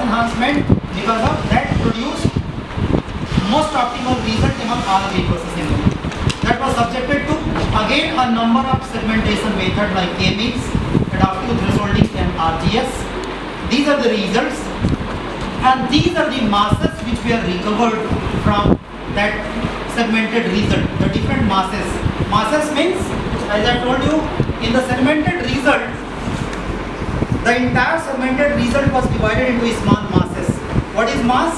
enhancement because of that produced most optimal result among all reprocessing. That was subjected to again a number of segmentation method like K-means, adaptive thresholding and RGS. These are the results and these are the masses which we have recovered from that segmented result, the different masses. Masses means, as I told you, in the segmented result, the entire segmented result was divided into small masses. What is mass?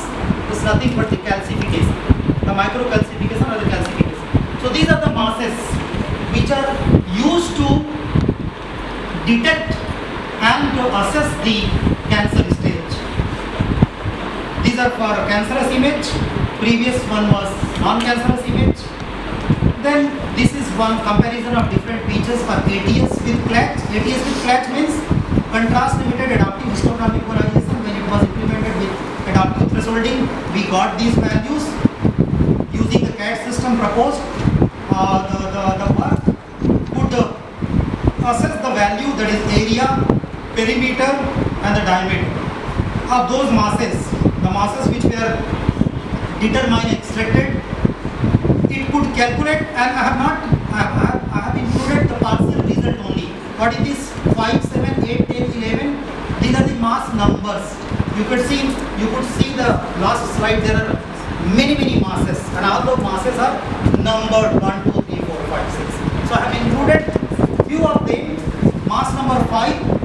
It's nothing but the calcification, the microcalcification or the calcification. So these are the masses which are used to detect and to assess the cancer stage. These are for cancerous image, previous one was non-cancerous image. Then this is one comparison of different features for ATS with CLAT. ATS with CLAT means contrast limited adaptive histographic polarization. When it was implemented with adaptive thresholding, we got these values using the CAD system proposed. The work could assess the value, that is area, perimeter and the diameter of those masses, the masses which were determined, extracted. It could calculate, and I have included the partial result only. What is this? 5, 7, 8, 10, 11. These are the mass numbers. You could see the last slide. There are many masses, and all the masses are numbered 1, 2, 3, 4, 5, 6. So I have included few of them. Mass number 5.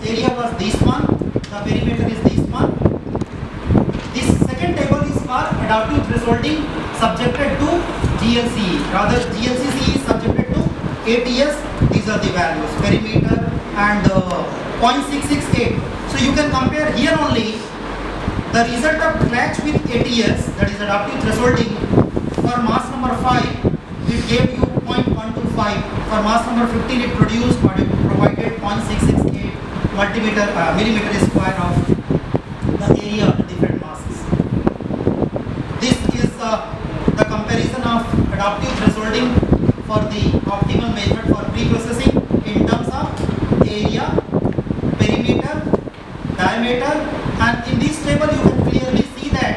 The area was this one. The perimeter is this one. This second table is for adaptive thresholding subjected to GLCE. Rather, GLCE is subjected to ATS. These are the values, perimeter and 0.668. So you can compare here only the result of CLAT with ATS, that is adaptive thresholding. For mass number 5, it gave you 0.125. For mass number 15, it produced what it provided 0.668 millimeter square of the area of the different masses. This is the comparison of adaptive thresholding for the optimal method for pre-processing in terms of area, perimeter, diameter, and in this table you can clearly see that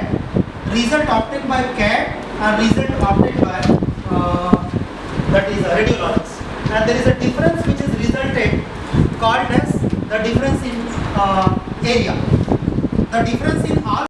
result obtained by CAD and result obtained by that is radiologics, and there is a difference which is resulted called as the difference in area. The difference in all